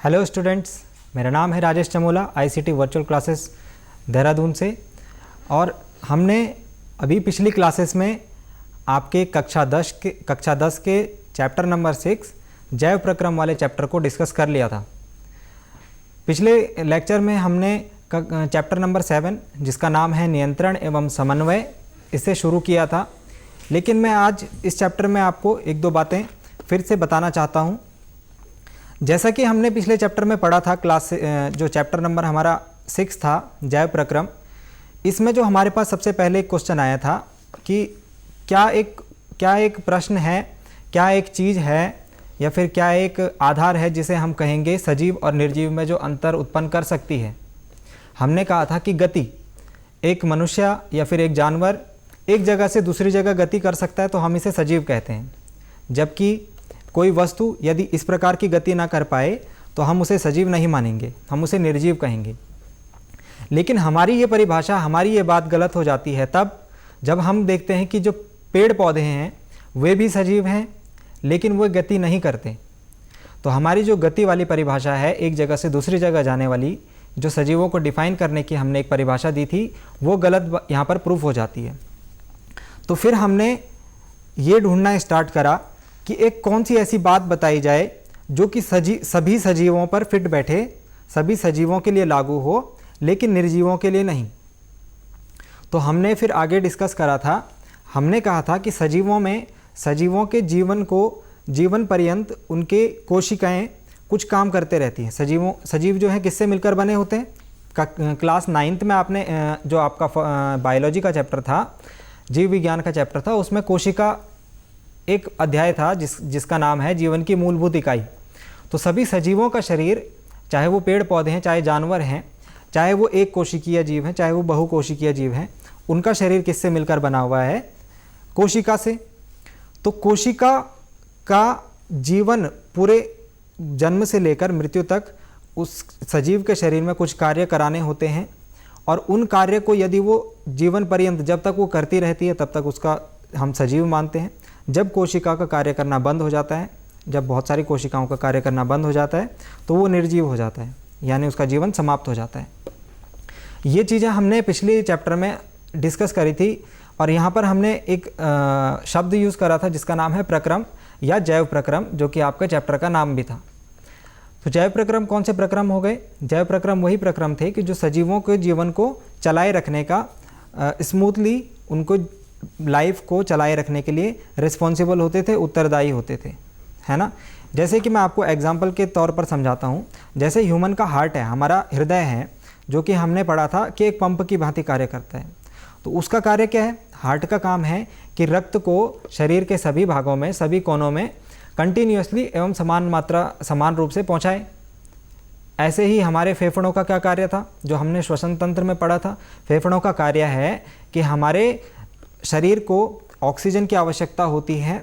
Hello students, मेरा नाम है Rajesh Chamola, ICT virtual classes Dehradun से। और हमने अभी पिछली क्लासेस में आपके कक्षा 10 के चैप्टर नंबर 6 जैव प्रक्रम वाले चैप्टर को डिस्कस कर लिया था। पिछले लेक्चर में हमने चैप्टर नंबर 7 जिसका नाम है नियंत्रण एवं समन्वय, इससे शुरू किया था। लेकिन मैं आज इस चैप्टर में आपको एक दो बातें फिर से बताना चाहता हूँ। जैसा कि हमने पिछले चैप्टर में पढ़ा था, जो चैप्टर नंबर हमारा 6 था जैव प्रक्रम, इसमें जो हमारे पास सबसे पहले एक क्वेश्चन आया था कि क्या एक प्रश्न है, क्या एक चीज़ है या फिर क्या एक आधार है जिसे हम कहेंगे सजीव और निर्जीव में जो अंतर उत्पन्न कर सकती है। हमने कहा था कि गति, एक मनुष्य या फिर एक जानवर एक जगह से दूसरी जगह गति कर सकता है तो हम इसे सजीव कहते हैं, जबकि कोई वस्तु यदि इस प्रकार की गति ना कर पाए तो हम उसे सजीव नहीं मानेंगे, हम उसे निर्जीव कहेंगे। लेकिन हमारी ये परिभाषा, हमारी ये बात गलत हो जाती है तब जब हम देखते हैं कि जो पेड़ पौधे हैं वे भी सजीव हैं लेकिन वो गति नहीं करते। तो हमारी जो गति वाली परिभाषा है, एक जगह से दूसरी जगह जाने वाली, जो सजीवों को डिफाइन करने की हमने एक परिभाषा दी थी, वो गलत यहाँ पर प्रूफ हो जाती है। तो फिर हमने ये ढूंढना स्टार्ट करा कि एक कौन सी ऐसी बात बताई जाए जो कि सभी सजीवों पर फिट बैठे, सभी सजीवों के लिए लागू हो लेकिन निर्जीवों के लिए नहीं। तो हमने फिर आगे डिस्कस करा था, हमने कहा था कि सजीवों के जीवन पर्यंत उनके कोशिकाएं कुछ काम करते रहती हैं। सजीव जो हैं किससे मिलकर बने होते हैं। क्लास 9th में आपने जो आपका बायोलॉजी का चैप्टर था, जीव विज्ञान का चैप्टर था, उसमें कोशिका एक अध्याय था जिसका नाम है जीवन की मूलभूत इकाई। तो सभी सजीवों का शरीर, चाहे वो पेड़ पौधे हैं, चाहे जानवर हैं, चाहे वो एक कोशिकीय जीव हैं, चाहे वो बहुकोशिकीय जीव हैं, उनका शरीर किससे मिलकर बना हुआ है, कोशिका से। तो कोशिका का जीवन पूरे जन्म से लेकर मृत्यु तक उस सजीव के शरीर में कुछ कार्य कराने होते हैं, और उन कार्य को यदि वो जीवन पर्यंत जब तक वो करती रहती है तब तक उसका हम सजीव मानते हैं। जब कोशिका का कार्य करना बंद हो जाता है, जब बहुत सारी कोशिकाओं का कार्य करना बंद हो जाता है तो वो निर्जीव हो जाता है, यानी उसका जीवन समाप्त हो जाता है। ये चीज़ें हमने पिछले चैप्टर में डिस्कस करी थी, और यहाँ पर हमने एक शब्द यूज़ करा था जिसका नाम है प्रक्रम या जैव प्रक्रम, जो कि आपके चैप्टर का नाम भी था। तो जैव प्रक्रम कौन से प्रक्रम हो गए? जैव प्रक्रम वही प्रक्रम थे कि जो सजीवों के जीवन को चलाए रखने का, स्मूथली उनको लाइफ को चलाए रखने के लिए रिस्पॉन्सिबल होते थे, उत्तरदायी होते थे, है ना। जैसे कि मैं आपको एग्जांपल के तौर पर समझाता हूँ। जैसे ह्यूमन का हार्ट है, हमारा हृदय है, जो कि हमने पढ़ा था कि एक पंप की भांति कार्य करता है। तो उसका कार्य क्या है? हार्ट का काम है कि रक्त को शरीर के सभी भागों में, सभी कोनों में कंटिन्यूसली एवं समान रूप से पहुँचाए। ऐसे ही हमारे फेफड़ों का क्या कार्य था, जो हमने श्वसन तंत्र में पढ़ा था। फेफड़ों का कार्य है कि हमारे शरीर को ऑक्सीजन की आवश्यकता होती है।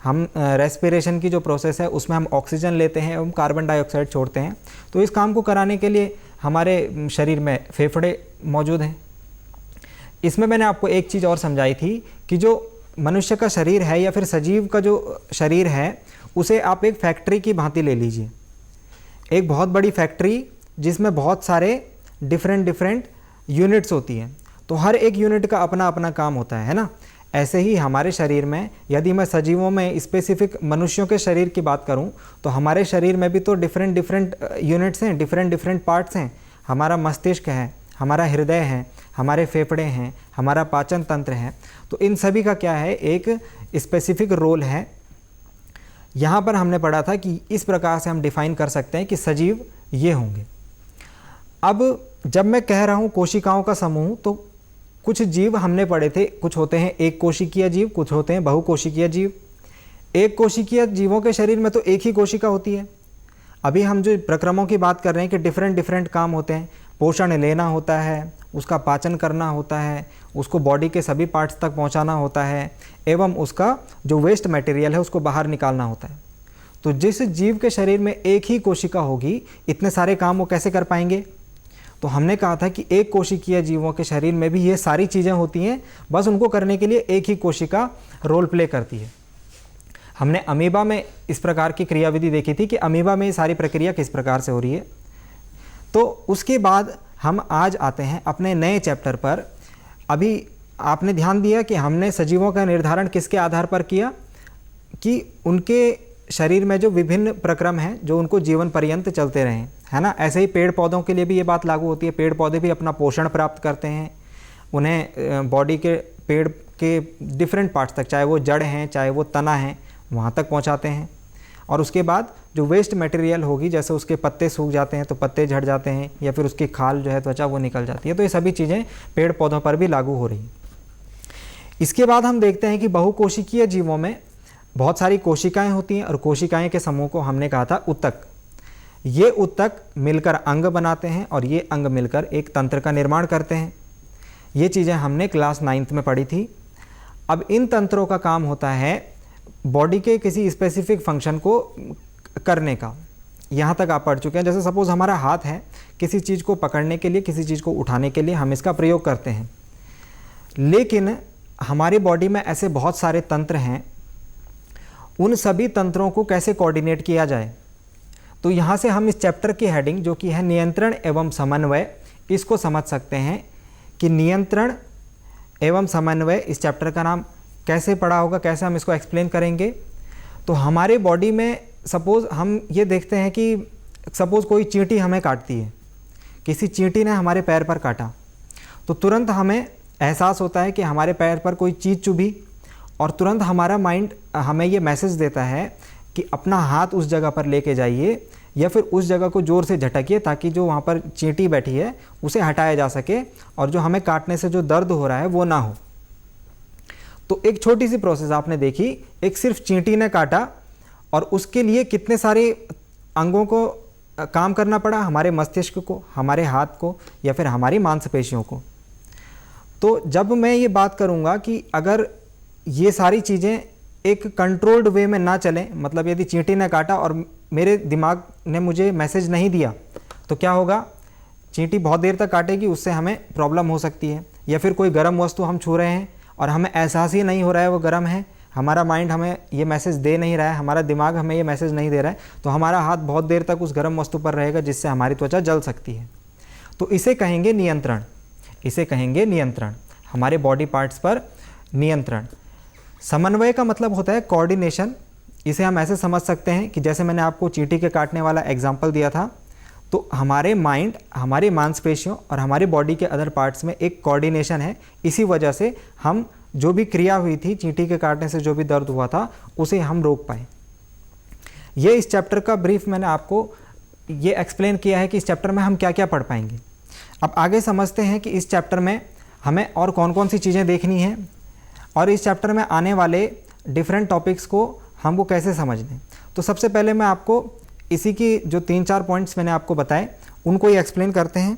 हम रेस्पिरेशन की जो प्रोसेस है उसमें हम ऑक्सीजन लेते हैं एवं कार्बन डाइऑक्साइड छोड़ते हैं। तो इस काम को कराने के लिए हमारे शरीर में फेफड़े मौजूद हैं। इसमें मैंने आपको एक चीज़ और समझाई थी कि जो मनुष्य का शरीर है या फिर सजीव का जो शरीर है, उसे आप एक फैक्ट्री की भांति ले लीजिए। एक बहुत बड़ी फैक्ट्री जिसमें बहुत सारे डिफरेंट यूनिट्स होती हैं। तो हर एक यूनिट का अपना अपना काम होता है ना। ऐसे ही हमारे शरीर में, यदि मैं सजीवों में स्पेसिफिक मनुष्यों के शरीर की बात करूं, तो हमारे शरीर में भी तो डिफरेंट यूनिट्स हैं, डिफरेंट पार्ट्स हैं। हमारा मस्तिष्क है, हमारा हृदय है, हमारे फेफड़े हैं, हमारा पाचन तंत्र है। तो इन सभी का क्या है, एक स्पेसिफिक रोल है। यहाँ पर हमने पढ़ा था कि इस प्रकार से हम डिफाइन कर सकते हैं कि सजीव ये होंगे। अब जब मैं कह रहा हूँ कोशिकाओं का समूह, तो कुछ जीव हमने पढ़े थे, कुछ होते हैं एक कोशिकीय जीव, कुछ होते हैं बहुकोशिकीय जीव। एक कोशिकीय जीवों के शरीर में तो एक ही कोशिका होती है। अभी हम जो प्रक्रमों की बात कर रहे हैं कि डिफरेंट काम होते हैं। पोषण लेना होता है, उसका पाचन करना होता है, उसको बॉडी के सभी पार्ट्स तक पहुंचाना होता है, एवं उसका जो वेस्ट मटेरियल है उसको बाहर निकालना होता है। तो जिस जीव के शरीर में एक ही कोशिका होगी, इतने सारे काम वो कैसे कर पाएंगे? तो हमने कहा था कि एक कोशिकीय जीवों के शरीर में भी ये सारी चीज़ें होती हैं, बस उनको करने के लिए एक ही कोशिका रोल प्ले करती है। हमने अमीबा में इस प्रकार की क्रियाविधि देखी थी कि अमीबा में ये सारी प्रक्रिया किस प्रकार से हो रही है। तो उसके बाद हम आज आते हैं अपने नए चैप्टर पर। अभी आपने ध्यान दिया कि हमने सजीवों का निर्धारण किसके आधार पर किया, कि उनके शरीर में जो विभिन्न प्रक्रम हैं जो उनको जीवन पर्यंत चलते रहें, है ना। ऐसे ही पेड़ पौधों के लिए भी ये बात लागू होती है। पेड़ पौधे भी अपना पोषण प्राप्त करते हैं, उन्हें बॉडी के पेड़ के डिफरेंट पार्ट्स तक, चाहे वो जड़ हैं चाहे वो तना है, वहाँ तक पहुँचाते हैं। और उसके बाद जो वेस्ट मटेरियल होगी, जैसे उसके पत्ते सूख जाते हैं तो पत्ते झड़ जाते हैं, या फिर उसकी खाल जो है त्वचा वो निकल जाती है। तो ये सभी चीज़ें पेड़ पौधों पर भी लागू हो रही हैं। इसके बाद हम देखते हैं कि बहुकोशिकीय जीवों में बहुत सारी कोशिकाएं होती हैं, और कोशिकाएं के समूह को हमने कहा था उत्तक। ये उत्तक मिलकर अंग बनाते हैं, और ये अंग मिलकर एक तंत्र का निर्माण करते हैं। ये चीज़ें हमने क्लास 9th में पढ़ी थी। अब इन तंत्रों का काम होता है बॉडी के किसी स्पेसिफिक फंक्शन को करने का। यहाँ तक आप पढ़ चुके हैं। जैसे सपोज़ हमारा हाथ है, किसी चीज़ को पकड़ने के लिए, किसी चीज़ को उठाने के लिए हम इसका प्रयोग करते हैं। लेकिन हमारी बॉडी में ऐसे बहुत सारे तंत्र हैं, उन सभी तंत्रों को कैसे कोऑर्डिनेट किया जाए। तो यहाँ से हम इस चैप्टर की हेडिंग जो कि है नियंत्रण एवं समन्वय, इसको समझ सकते हैं कि नियंत्रण एवं समन्वय, इस चैप्टर का नाम कैसे पढ़ा होगा, कैसे हम इसको एक्सप्लेन करेंगे। तो हमारे बॉडी में सपोज़ हम ये देखते हैं कि सपोज़ कोई चींटी हमें काटती है, किसी चींटी ने हमारे पैर पर काटा, तो तुरंत हमें एहसास होता है कि हमारे पैर पर कोई चीज़ चुभी, और तुरंत हमारा माइंड हमें ये मैसेज देता है कि अपना हाथ उस जगह पर लेके जाइए, या फिर उस जगह को ज़ोर से झटकिए ताकि जो वहाँ पर चींटी बैठी है उसे हटाया जा सके, और जो हमें काटने से जो दर्द हो रहा है वो ना हो। तो एक छोटी सी प्रोसेस आपने देखी, एक सिर्फ चींटी ने काटा, और उसके लिए कितने सारे अंगों को काम करना पड़ा, हमारे मस्तिष्क को, हमारे हाथ को, या फिर हमारी मांसपेशियों को। तो जब मैं ये बात करूँगा कि अगर ये सारी चीज़ें एक कंट्रोल्ड वे में ना चलें, मतलब यदि चींटी ने काटा और मेरे दिमाग ने मुझे मैसेज नहीं दिया, तो क्या होगा, चींटी बहुत देर तक काटेगी, उससे हमें प्रॉब्लम हो सकती है। या फिर कोई गर्म वस्तु हम छू रहे हैं और हमें एहसास ही नहीं हो रहा है वो गर्म है, हमारा माइंड हमें ये मैसेज दे नहीं रहा है, हमारा दिमाग हमें ये मैसेज नहीं दे रहा है, तो हमारा हाथ बहुत देर तक उस गर्म वस्तु पर रहेगा, जिससे हमारी त्वचा जल सकती है। तो इसे कहेंगे नियंत्रण, इसे कहेंगे नियंत्रण, हमारे बॉडी पार्ट्स पर नियंत्रण। समन्वय का मतलब होता है कोऑर्डिनेशन। इसे हम ऐसे समझ सकते हैं कि जैसे मैंने आपको चींटी के काटने वाला एग्जाम्पल दिया था, तो हमारे माइंड, हमारी मांसपेशियों और हमारे बॉडी के अदर पार्ट्स में एक कोऑर्डिनेशन है। इसी वजह से हम जो भी क्रिया हुई थी, चींटी के काटने से जो भी दर्द हुआ था, उसे हम रोक पाए। ये इस चैप्टर का ब्रीफ मैंने आपको ये एक्सप्लेन किया है कि इस चैप्टर में हम क्या क्या पढ़ पाएंगे। अब आगे समझते हैं कि इस चैप्टर में हमें और कौन कौन सी चीज़ें देखनी हैं, और इस चैप्टर में आने वाले डिफरेंट टॉपिक्स को हमको कैसे समझने। तो सबसे पहले मैं आपको इसी की जो 3-4 पॉइंट्स मैंने आपको बताए, उनको ही एक्सप्लेन करते हैं।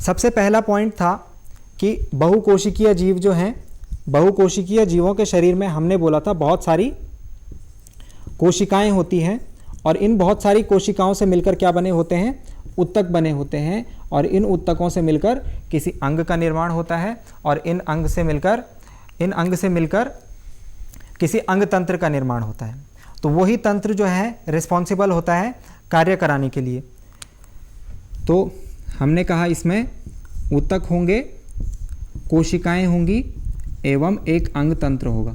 सबसे पहला पॉइंट था कि बहुकोशिकीय जीव जो हैं, बहुकोशिकीय जीवों के शरीर में हमने बोला था बहुत सारी कोशिकाएं होती हैं, और इन बहुत सारी कोशिकाओं से मिलकर क्या बने होते हैं, उत्तक बने होते हैं, और इन उत्तकों से मिलकर किसी अंग का निर्माण होता है, और इन अंग से मिलकर किसी अंग तंत्र का निर्माण होता है। तो वही तंत्र जो है रिस्पॉन्सिबल होता है कार्य कराने के लिए। तो हमने कहा इसमें उत्तक होंगे, कोशिकाएं होंगी एवं एक अंग तंत्र होगा,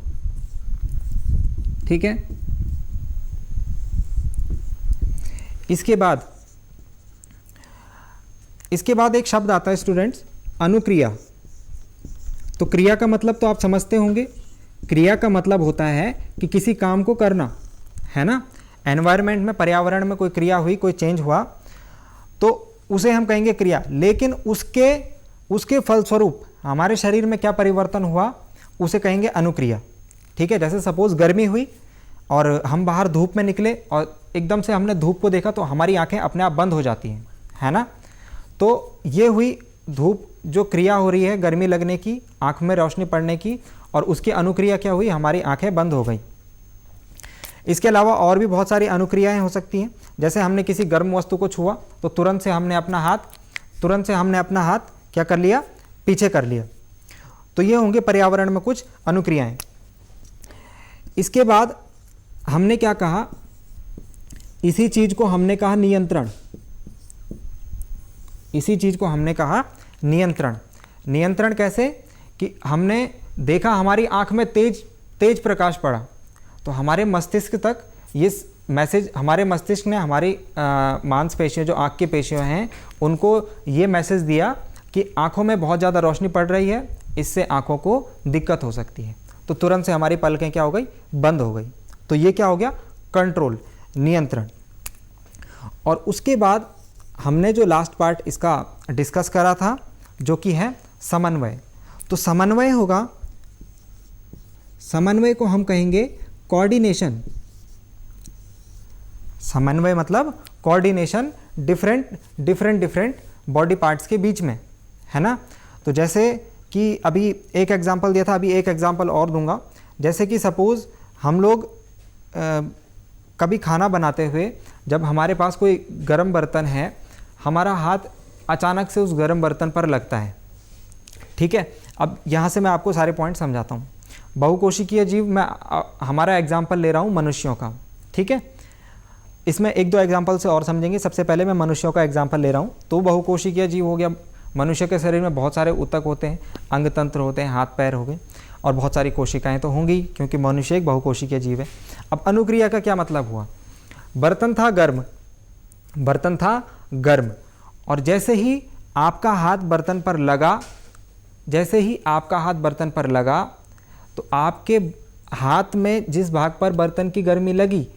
ठीक है। इसके बाद एक शब्द आता है स्टूडेंट्स, अनुक्रिया। तो क्रिया का मतलब तो आप समझते होंगे, क्रिया का मतलब होता है कि किसी काम को करना, है ना। एनवायरनमेंट में, पर्यावरण में कोई क्रिया हुई, कोई चेंज हुआ, तो उसे हम कहेंगे क्रिया। लेकिन उसके फलस्वरूप हमारे शरीर में क्या परिवर्तन हुआ, उसे कहेंगे अनुक्रिया, ठीक है। जैसे सपोज गर्मी हुई और हम बाहर धूप में निकले और एकदम से हमने धूप को देखा, तो हमारी आंखें अपने आप बंद हो जाती हैं, है ना। तो ये हुई धूप जो क्रिया हो रही है गर्मी लगने की, आँख में रोशनी पड़ने की, और उसकी अनुक्रिया क्या हुई, हमारी आंखें बंद हो गई। इसके अलावा और भी बहुत सारी अनुक्रियाएं हो सकती हैं। जैसे हमने किसी गर्म वस्तु को छुआ, तो तुरंत से हमने अपना हाथ क्या कर लिया, पीछे कर लिया। तो ये होंगे पर्यावरण में कुछ अनुक्रियाएं। इसके बाद हमने क्या कहा, इसी चीज को हमने कहा नियंत्रण। इसी चीज को हमने कहा नियंत्रण। नियंत्रण कैसे कि हमने देखा हमारी आंख में तेज प्रकाश पड़ा, तो हमारे मस्तिष्क तक ये मैसेज, हमारे मस्तिष्क ने हमारी मांसपेशियों, जो आंख की पेशियां हैं, उनको ये मैसेज दिया कि आंखों में बहुत ज़्यादा रोशनी पड़ रही है, इससे आंखों को दिक्कत हो सकती है। तो तुरंत से हमारी पलकें क्या हो गई, बंद हो गई। तो ये क्या हो गया, कंट्रोल, नियंत्रण। और उसके बाद हमने जो लास्ट पार्ट इसका डिस्कस करा था, जो कि है समन्वय। तो समन्वय होगा, समन्वय को हम कहेंगे कोऑर्डिनेशन। समन्वय मतलब कोऑर्डिनेशन डिफरेंट बॉडी पार्ट्स के बीच में, है ना। तो जैसे कि अभी एक एग्जांपल दिया था, अभी एक एग्जांपल और दूंगा। जैसे कि सपोज़ हम लोग कभी खाना बनाते हुए जब हमारे पास कोई गर्म बर्तन है, हमारा हाथ अचानक से उस गर्म बर्तन पर लगता है, ठीक है। अब यहाँ से मैं आपको सारे पॉइंट समझाता हूँ। बहुकोशिकीय जीव, मैं हमारा एग्जाम्पल ले रहा हूँ मनुष्यों का, ठीक है। इसमें एक दो एग्जाम्पल से और समझेंगे। सबसे पहले मैं मनुष्यों का एग्जाम्पल ले रहा हूँ। तो बहुकोशिकीय जीव हो गया, मनुष्य के शरीर में बहुत सारे ऊतक होते हैं, अंग तंत्र होते हैं, हाथ पैर हो गए, और बहुत सारी कोशिकाएं तो होंगी, क्योंकि मनुष्य एक बहुकोशिकीय जीव है। अब अनुक्रिया का क्या मतलब हुआ, बर्तन था गर्म, और जैसे ही आपका हाथ बर्तन पर लगा, तो आपके हाथ में जिस भाग पर बर्तन की गर्मी लगी,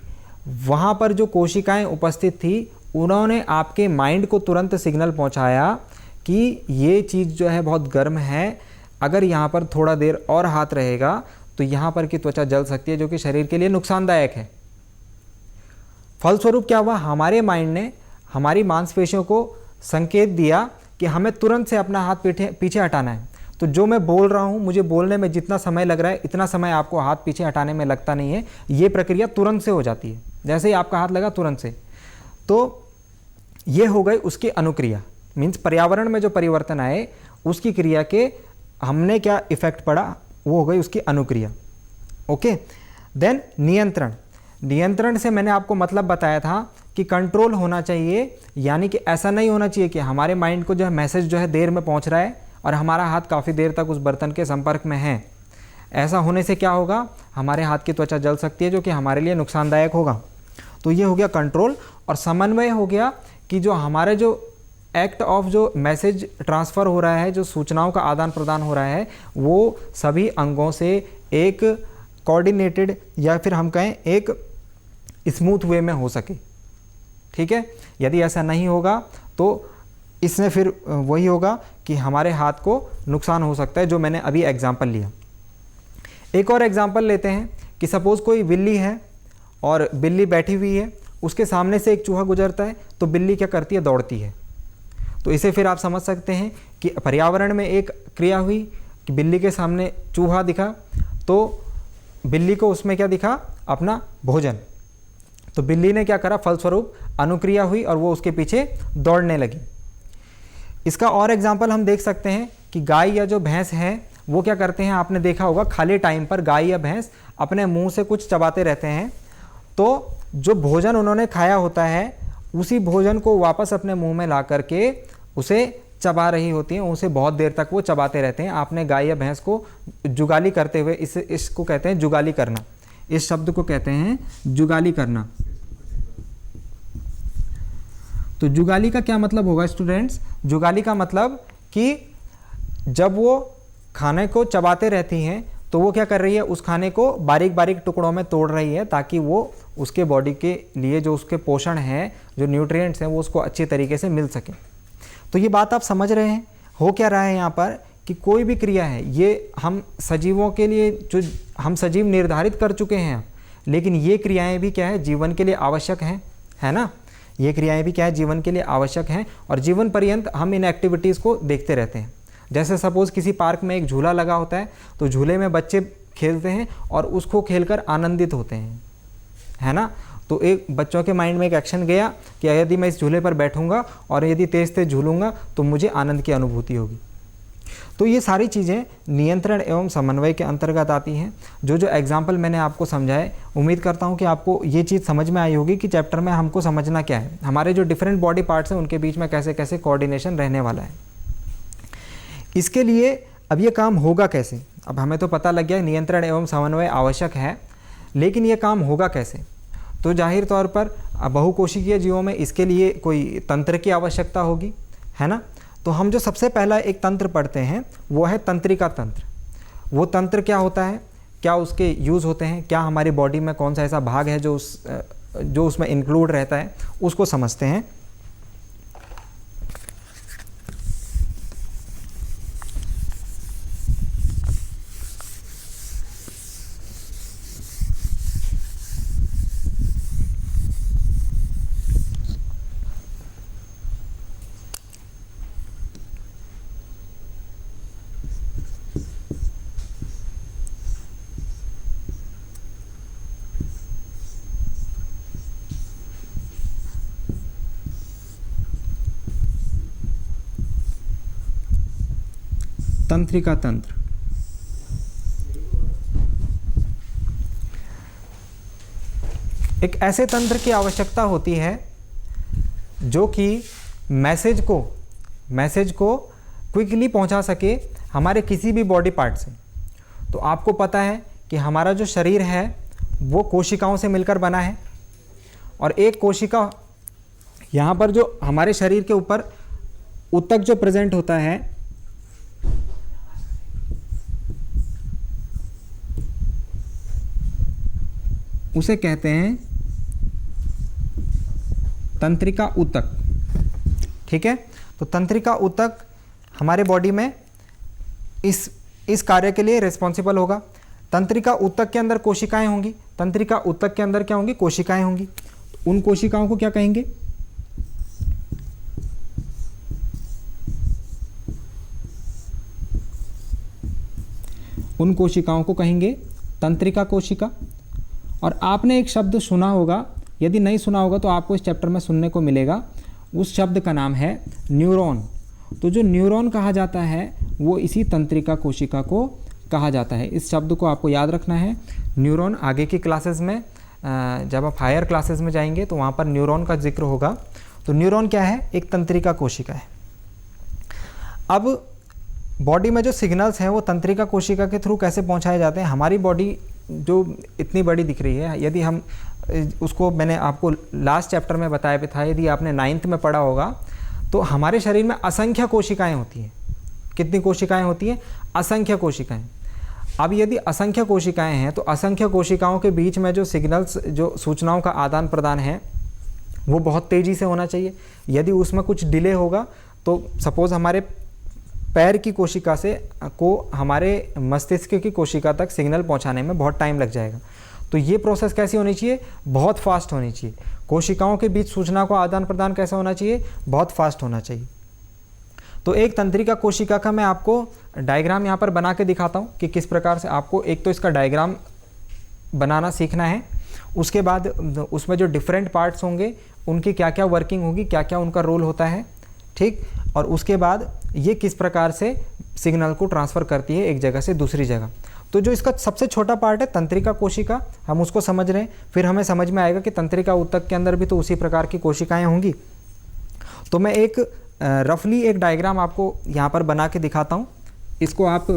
वहाँ पर जो कोशिकाएं उपस्थित थी, उन्होंने आपके माइंड को तुरंत सिग्नल पहुँचाया कि ये चीज़ जो है बहुत गर्म है, अगर यहाँ पर थोड़ा देर और हाथ रहेगा तो यहाँ पर की त्वचा जल सकती है, जो कि शरीर के लिए नुकसानदायक है। फलस्वरूप क्या हुआ, हमारे माइंड ने हमारी मांसपेशियों को संकेत दिया कि हमें तुरंत से अपना हाथ पीछे हटाना है। तो जो मैं बोल रहा हूँ, मुझे बोलने में जितना समय लग रहा है, इतना समय आपको हाथ पीछे हटाने में लगता नहीं है। ये प्रक्रिया तुरंत से हो जाती है, जैसे ही आपका हाथ लगा तुरंत से। तो ये हो गई उसकी अनुक्रिया, मीन्स पर्यावरण में जो परिवर्तन आए उसकी क्रिया के हमने क्या इफेक्ट पड़ा, वो हो गई उसकी अनुक्रिया। ओके, देन नियंत्रण। नियंत्रण से मैंने आपको मतलब बताया था कि कंट्रोल होना चाहिए, यानी कि ऐसा नहीं होना चाहिए कि हमारे माइंड को जो है मैसेज जो है देर में पहुंच रहा है और हमारा हाथ काफ़ी देर तक उस बर्तन के संपर्क में है। ऐसा होने से क्या होगा, हमारे हाथ की त्वचा जल सकती है, जो कि हमारे लिए नुकसानदायक होगा। तो ये हो गया कंट्रोल। और समन्वय हो गया कि जो हमारे जो एक्ट ऑफ जो मैसेज ट्रांसफ़र हो रहा है, जो सूचनाओं का आदान प्रदान हो रहा है, वो सभी अंगों से एक कोऑर्डिनेटेड या फिर हम कहें एक स्मूथ वे में हो सके, ठीक है। यदि ऐसा नहीं होगा तो इसमें फिर वही होगा कि हमारे हाथ को नुकसान हो सकता है, जो मैंने अभी एग्जांपल लिया। एक और एग्जांपल लेते हैं कि सपोज़ कोई बिल्ली है और बिल्ली बैठी हुई है, उसके सामने से एक चूहा गुजरता है, तो बिल्ली क्या करती है, दौड़ती है। तो इसे फिर आप समझ सकते हैं कि पर्यावरण में एक क्रिया हुई कि बिल्ली के सामने चूहा दिखा, तो बिल्ली को उसमें क्या दिखा, अपना भोजन। तो बिल्ली ने क्या करा, फलस्वरूप अनुक्रिया हुई और वो उसके पीछे दौड़ने लगी। इसका और एग्जाम्पल हम देख सकते हैं कि गाय या जो भैंस है वो क्या करते हैं, आपने देखा होगा खाली टाइम पर गाय या भैंस अपने मुंह से कुछ चबाते रहते हैं। तो जो भोजन उन्होंने खाया होता है, उसी भोजन को वापस अपने मुंह में ला करके उसे चबा रही होती हैं, उसे बहुत देर तक वो चबाते रहते हैं। आपने गाय या भैंस को जुगाली करते हुए, इसको कहते हैं जुगाली करना, इस शब्द को कहते हैं जुगाली करना। तो जुगाली का क्या मतलब होगा स्टूडेंट्स, जुगाली का मतलब कि जब वो खाने को चबाते रहती हैं तो वो क्या कर रही है, उस खाने को बारीक बारीक टुकड़ों में तोड़ रही है, ताकि वो उसके बॉडी के लिए जो उसके पोषण है, जो न्यूट्रिएंट्स हैं, वो उसको अच्छे तरीके से मिल सके। तो ये बात आप समझ रहे हैं, हो क्या रहा है यहाँ पर कि कोई भी क्रिया है, ये हम सजीवों के लिए, जो हम सजीव निर्धारित कर चुके हैं, लेकिन ये क्रियाएं भी क्या है, जीवन के लिए आवश्यक हैं, है ना। ये क्रियाएं भी क्या है, जीवन के लिए आवश्यक हैं, और जीवन पर्यंत हम इन एक्टिविटीज़ को देखते रहते हैं। जैसे सपोज़ किसी पार्क में एक झूला लगा होता है, तो झूले में बच्चे खेलते हैं और उसको खेलकर आनंदित होते हैं, है ना। तो एक बच्चों के माइंड में एक एक्शन गया कि यदि मैं इस झूले पर बैठूंगा और यदि तेज़ तेज़ झूलूंगा तो मुझे आनंद की अनुभूति होगी। तो ये सारी चीज़ें नियंत्रण एवं समन्वय के अंतर्गत आती हैं। जो जो एग्जाम्पल मैंने आपको समझाए, उम्मीद करता हूँ कि आपको ये चीज़ समझ में आई होगी कि चैप्टर में हमको समझना क्या है, हमारे जो डिफरेंट बॉडी पार्ट्स हैं उनके बीच में कैसे कैसे कोऑर्डिनेशन रहने वाला है। इसके लिए अब ये काम होगा कैसे? अब हमें तो पता लग गया नियंत्रण एवं समन्वय आवश्यक है, लेकिन ये काम होगा कैसे? तो जाहिर तौर पर बहुकोशिकीय जीवों में इसके लिए कोई तंत्र की आवश्यकता होगी, है ना। तो हम जो सबसे पहला एक तंत्र पढ़ते हैं वो है तंत्रिका तंत्र। वो तंत्र क्या होता है, क्या उसके यूज़ होते हैं, क्या हमारी बॉडी में कौन सा ऐसा भाग है जो उसमें इंक्लूड रहता है, उसको समझते हैं। तंत्रिका तंत्र एक ऐसे तंत्र की आवश्यकता होती है जो कि मैसेज को क्विकली पहुंचा सके हमारे किसी भी बॉडी पार्ट से। तो आपको पता है कि हमारा जो शरीर है वो कोशिकाओं से मिलकर बना है, और एक कोशिका यहाँ पर जो हमारे शरीर के ऊपर ऊतक जो प्रेजेंट होता है, उसे कहते हैं तंत्रिका ऊतक। ठीक है, तो तंत्रिका ऊतक हमारे बॉडी में इस कार्य के लिए रिस्पॉन्सिबल होगा। तंत्रिका ऊतक के अंदर कोशिकाएं होंगी, तंत्रिका ऊतक के अंदर क्या होंगी, कोशिकाएं होंगी। उन कोशिकाओं को क्या कहेंगे, उन कोशिकाओं को कहेंगे तंत्रिका कोशिका। और आपने एक शब्द सुना होगा, यदि नहीं सुना होगा तो आपको इस चैप्टर में सुनने को मिलेगा, उस शब्द का नाम है न्यूरॉन। तो जो न्यूरॉन कहा जाता है वो इसी तंत्रिका कोशिका को कहा जाता है। इस शब्द को आपको याद रखना है। न्यूरॉन आगे की क्लासेस में, जब आप हायर क्लासेस में जाएंगे तो वहाँ पर न्यूरॉन का जिक्र होगा। तो न्यूरॉन क्या है, एक तंत्रिका कोशिका है। अब बॉडी में जो सिग्नल्स हैं वो तंत्रिका कोशिका के थ्रू कैसे पहुँचाए जाते हैं। हमारी बॉडी जो इतनी बड़ी दिख रही है, यदि हम उसको, मैंने आपको लास्ट चैप्टर में बताया भी था, यदि आपने 9th में पढ़ा होगा, तो हमारे शरीर में असंख्य कोशिकाएं होती हैं। कितनी कोशिकाएं होती हैं, असंख्य कोशिकाएं। अब यदि असंख्य कोशिकाएं हैं तो असंख्य कोशिकाओं के बीच में जो सिग्नल्स, जो सूचनाओं का आदान प्रदान है वो बहुत तेज़ी से होना चाहिए। यदि उसमें कुछ डिले होगा तो सपोज़ हमारे पैर की कोशिका से को हमारे मस्तिष्क की कोशिका तक सिग्नल पहुंचाने में बहुत टाइम लग जाएगा। तो ये प्रोसेस कैसी होनी चाहिए, बहुत फास्ट होनी चाहिए। कोशिकाओं के बीच सूचना को आदान प्रदान कैसा होना चाहिए, बहुत फास्ट होना चाहिए। तो एक तंत्रिका कोशिका का मैं आपको डायग्राम यहाँ पर बना के दिखाता हूँ कि किस प्रकार से आपको एक तो इसका डायग्राम बनाना सीखना है, उसके बाद उसमें जो डिफरेंट पार्ट्स होंगे उनकी क्या क्या वर्किंग होगी, क्या क्या उनका रोल होता है, ठीक। और उसके बाद ये किस प्रकार से सिग्नल को ट्रांसफ़र करती है एक जगह से दूसरी जगह। तो जो इसका सबसे छोटा पार्ट है तंत्रिका कोशिका, हम उसको समझ रहे हैं, फिर हमें समझ में आएगा कि तंत्रिका ऊतक के अंदर भी तो उसी प्रकार की कोशिकाएं होंगी। तो मैं एक रफली एक डायग्राम आपको यहाँ पर बना के दिखाता हूँ। इसको आप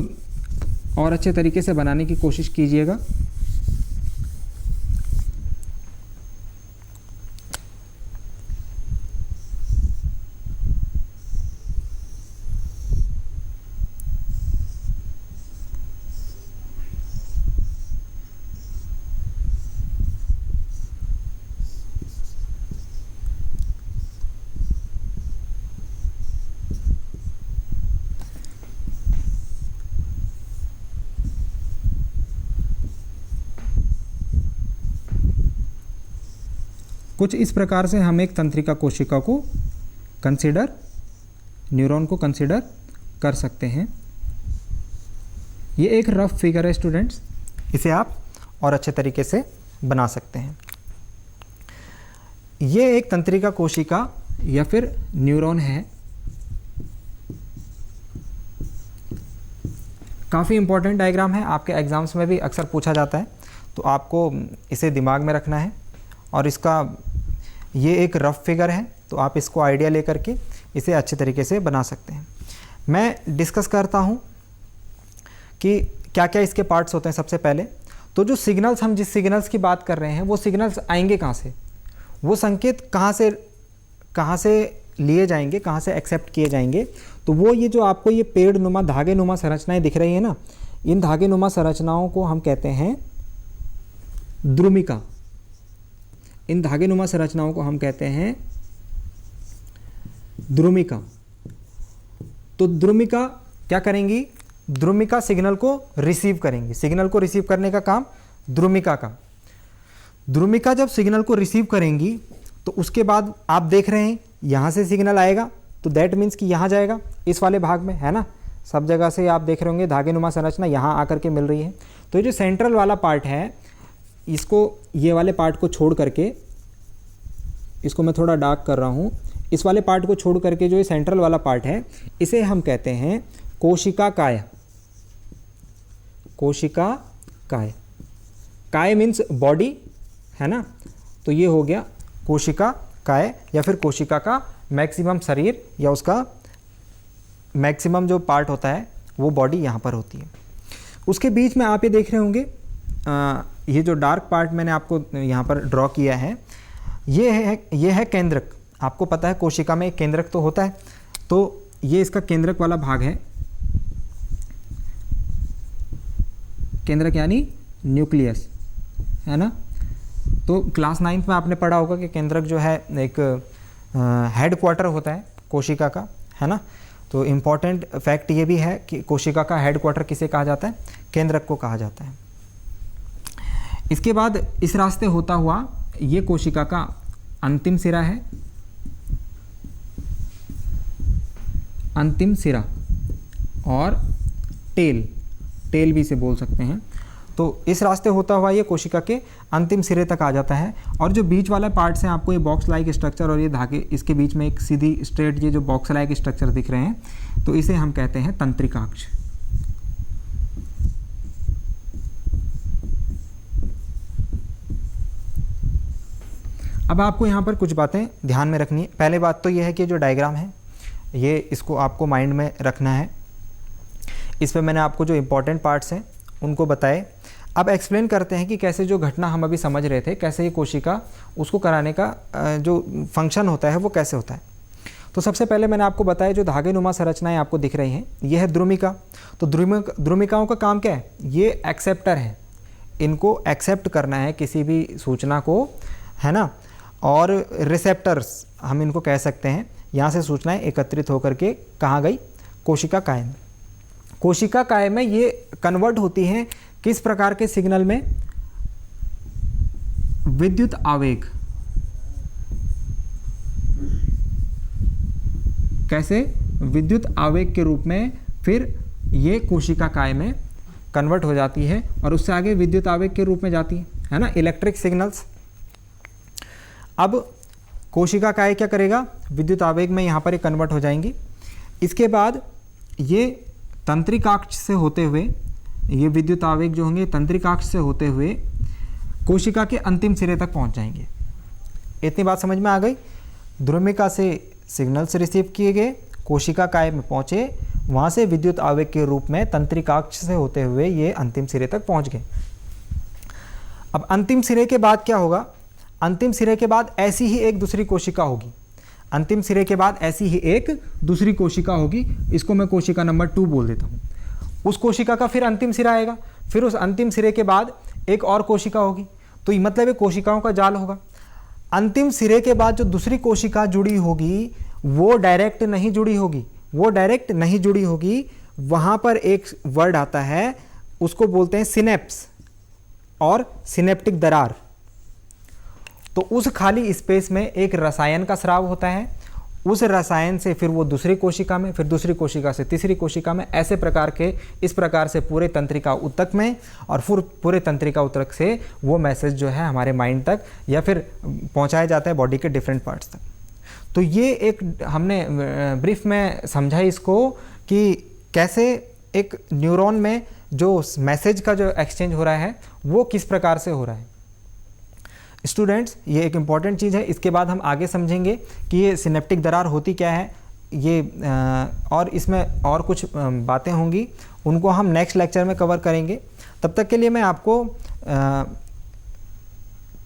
और अच्छे तरीके से बनाने की कोशिश कीजिएगा। कुछ इस प्रकार से हम एक तंत्रिका कोशिका को कंसीडर, न्यूरॉन को कंसीडर कर सकते हैं। ये एक रफ फिगर है स्टूडेंट्स, इसे आप और अच्छे तरीके से बना सकते हैं। ये एक तंत्रिका कोशिका या फिर न्यूरॉन है। काफ़ी इंपॉर्टेंट डायग्राम है, आपके एग्ज़ाम्स में भी अक्सर पूछा जाता है, तो आपको इसे दिमाग में रखना है। और इसका ये एक रफ फिगर है, तो आप इसको आइडिया लेकर के इसे अच्छे तरीके से बना सकते हैं। मैं डिस्कस करता हूँ कि क्या क्या इसके पार्ट्स होते हैं। सबसे पहले तो जो सिग्नल्स, हम जिस सिग्नल्स की बात कर रहे हैं वो सिग्नल्स आएंगे कहाँ से, वो संकेत कहाँ से लिए जाएंगे, कहाँ से एक्सेप्ट किए जाएंगे। तो वो ये जो आपको ये पेड़ नुमा, धागे नुमा संरचनाएं दिख रही है ना, इन धागे नुमा संरचनाओं को हम कहते हैं द्रुमिका। इन धागे नुमा संरचनाओं को हम कहते हैं द्रुमिका। तो द्रुमिका क्या करेंगी, द्रुमिका सिग्नल को रिसीव करेंगी। सिग्नल को रिसीव करने का काम द्रुमिका का। द्रुमिका जब सिग्नल को रिसीव करेंगी तो उसके बाद आप देख रहे हैं यहाँ से सिग्नल आएगा, तो दैट मीन्स कि यहाँ जाएगा, इस वाले भाग में, है ना। सब जगह से आप देख रहे होंगे धागे नुमा संरचना यहाँ आकर के मिल रही है। तो ये जो सेंट्रल वाला पार्ट है, इसको, ये वाले पार्ट को छोड़ करके, इसको मैं थोड़ा डार्क कर रहा हूँ, इस वाले पार्ट को छोड़ करके जो ये सेंट्रल वाला पार्ट है, इसे हम कहते हैं कोशिका काय। कोशिका काय, काय मीन्स बॉडी, है ना। तो ये हो गया कोशिका काय, या फिर कोशिका का मैक्सिमम शरीर, या उसका मैक्सिमम जो पार्ट होता है वो बॉडी यहाँ पर होती है। उसके बीच में आप ये देख रहे होंगे, ये जो डार्क पार्ट मैंने आपको यहाँ पर ड्रॉ किया है, ये है केंद्रक। आपको पता है कोशिका में एक केंद्रक तो होता है, तो ये इसका केंद्रक वाला भाग है। केंद्रक यानी न्यूक्लियस, है ना। तो क्लास 9th में आपने पढ़ा होगा कि केंद्रक जो है एक हेड क्वार्टर होता है कोशिका का, है ना। तो इम्पॉर्टेंट फैक्ट ये भी है कि कोशिका का हेड क्वार्टर किसे कहा जाता है, केंद्रक को कहा जाता है। इसके बाद इस रास्ते होता हुआ ये कोशिका का अंतिम सिरा है, अंतिम सिरा, और टेल भी इसे बोल सकते हैं। तो इस रास्ते होता हुआ ये कोशिका के अंतिम सिरे तक आ जाता है। और जो बीच वाला पार्ट्स हैं, आपको ये बॉक्स लाइक स्ट्रक्चर और ये धागे, इसके बीच में एक सीधी स्ट्रेट ये जो बॉक्स लाइक स्ट्रक्चर दिख रहे हैं, तो इसे हम कहते हैं तंत्रिकाक्ष। अब आपको यहाँ पर कुछ बातें ध्यान में रखनी है। पहले बात तो ये है कि जो डायग्राम है ये, इसको आपको माइंड में रखना है। इस पर मैंने आपको जो इम्पोर्टेंट पार्ट्स हैं उनको बताए। अब एक्सप्लेन करते हैं कि कैसे जो घटना हम अभी समझ रहे थे, कैसे ये कोशिका, उसको कराने का जो फंक्शन होता है वो कैसे होता है। तो सबसे पहले मैंने आपको बताया जो धागे नुमा संरचनाएं आपको दिख रही हैं, ये है द्रुमिका। तो द्रुमिकाओं का काम क्या है, ये एक्सेप्टर है, इनको एक्सेप्ट करना है किसी भी सूचना को, है ना। और रिसेप्टर्स हम इनको कह सकते हैं। यहाँ से सूचनाएं एकत्रित होकर के कहाँ गई, कोशिका काय में। कोशिका काय में ये कन्वर्ट होती हैं किस प्रकार के सिग्नल में, विद्युत आवेग। कैसे, विद्युत आवेग के रूप में फिर ये कोशिका काय में कन्वर्ट हो जाती है, और उससे आगे विद्युत आवेग के रूप में जाती है ना, इलेक्ट्रिक सिग्नल्स। अब कोशिका काय क्या करेगा, विद्युत आवेग में यहाँ पर ये कन्वर्ट हो जाएंगी। इसके बाद ये तंत्रिकाक्ष से होते हुए, ये विद्युत आवेग जो होंगे तंत्रिकाक्ष से होते हुए कोशिका के अंतिम सिरे तक पहुँच जाएंगे। इतनी बात समझ में आ गई। द्रुमिका से सिग्नल्स रिसीव किए गए, कोशिका काय में पहुँचे, वहाँ से विद्युत आवेग के रूप में तंत्रिकाक्ष से होते हुए ये अंतिम सिरे तक पहुँच गए। अब अंतिम सिरे के बाद क्या होगा, अंतिम सिरे के बाद ऐसी ही एक दूसरी कोशिका होगी। अंतिम सिरे के बाद ऐसी ही एक दूसरी कोशिका होगी, इसको मैं कोशिका नंबर 2 बोल देता हूँ। उस कोशिका का फिर अंतिम सिरा आएगा, फिर उस अंतिम सिरे के बाद एक और कोशिका होगी। तो ये मतलब ये कोशिकाओं का जाल होगा। अंतिम सिरे के बाद जो दूसरी कोशिका जुड़ी होगी वो डायरेक्ट नहीं जुड़ी होगी, वो डायरेक्ट नहीं जुड़ी होगी। वहाँ पर एक वर्ड आता है, उसको बोलते हैं सिनेप्स और सिनेप्टिक दरार। तो उस खाली स्पेस में एक रसायन का स्राव होता है, उस रसायन से फिर वो दूसरी कोशिका में, फिर दूसरी कोशिका से तीसरी कोशिका में, ऐसे प्रकार के, इस प्रकार से पूरे तंत्रिका ऊतक में, और फिर पूरे तंत्रिका ऊतक से वो मैसेज जो है हमारे माइंड तक या फिर पहुंचाया जाता है बॉडी के डिफरेंट पार्ट्स तक। तो ये एक हमने ब्रीफ में समझा इसको कि कैसे एक न्यूरॉन में जो मैसेज का जो एक्सचेंज हो रहा है वो किस प्रकार से हो रहा है। स्टूडेंट्स, ये एक इम्पॉर्टेंट चीज़ है। इसके बाद हम आगे समझेंगे कि ये सिनेप्टिक दरार होती क्या है, ये और इसमें और कुछ बातें होंगी, उनको हम नेक्स्ट लेक्चर में कवर करेंगे। तब तक के लिए मैं आपको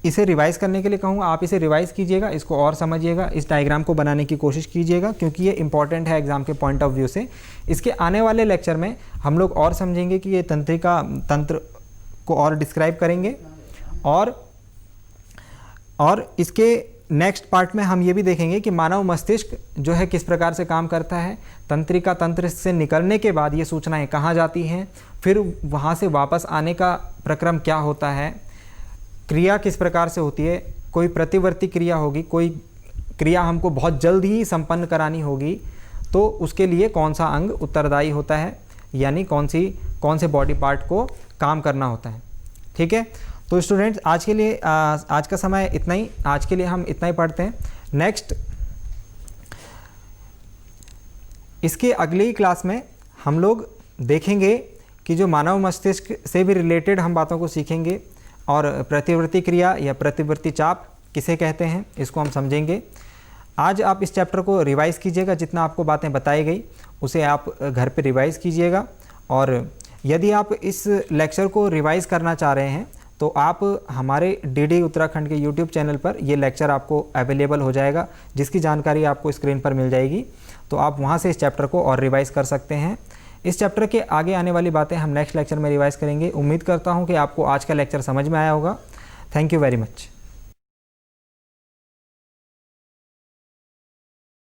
इसे रिवाइज़ करने के लिए कहूँगा। आप इसे रिवाइज़ कीजिएगा, इसको और समझिएगा, इस डायग्राम को बनाने की कोशिश कीजिएगा, क्योंकि ये इंपॉर्टेंट है एग्ज़ाम के पॉइंट ऑफ व्यू से। इसके आने वाले लेक्चर में हम लोग और समझेंगे कि ये तंत्र को और डिस्क्राइब करेंगे, और इसके नेक्स्ट पार्ट में हम ये भी देखेंगे कि मानव मस्तिष्क जो है किस प्रकार से काम करता है। तंत्रिका तंत्र से निकलने के बाद ये सूचनाएं कहाँ जाती हैं, फिर वहाँ से वापस आने का प्रक्रम क्या होता है, क्रिया किस प्रकार से होती है, कोई प्रतिवर्ती क्रिया होगी, कोई क्रिया हमको बहुत जल्द ही संपन्न करानी होगी, तो उसके लिए कौन सा अंग उत्तरदायी होता है, यानी कौन से बॉडी पार्ट को काम करना होता है। ठीक है, तो स्टूडेंट्स आज के लिए आज का समय इतना ही, आज के लिए हम इतना ही पढ़ते हैं। नेक्स्ट इसके अगली क्लास में हम लोग देखेंगे कि जो मानव मस्तिष्क से भी रिलेटेड हम बातों को सीखेंगे, और प्रतिवर्ती क्रिया या प्रतिवर्ती चाप किसे कहते हैं इसको हम समझेंगे। आज आप इस चैप्टर को रिवाइज़ कीजिएगा, जितना आपको बातें बताई गई उसे आप घर पे रिवाइज़ कीजिएगा। और यदि आप इस लेक्चर को रिवाइज़ करना चाह रहे हैं तो आप हमारे DD उत्तराखंड के YouTube चैनल पर ये लेक्चर आपको अवेलेबल हो जाएगा, जिसकी जानकारी आपको स्क्रीन पर मिल जाएगी। तो आप वहाँ से इस चैप्टर को और रिवाइज़ कर सकते हैं। इस चैप्टर के आगे आने वाली बातें हम नेक्स्ट लेक्चर में रिवाइज़ करेंगे। उम्मीद करता हूँ कि आपको आज का लेक्चर समझ में आया होगा। Thank you very much.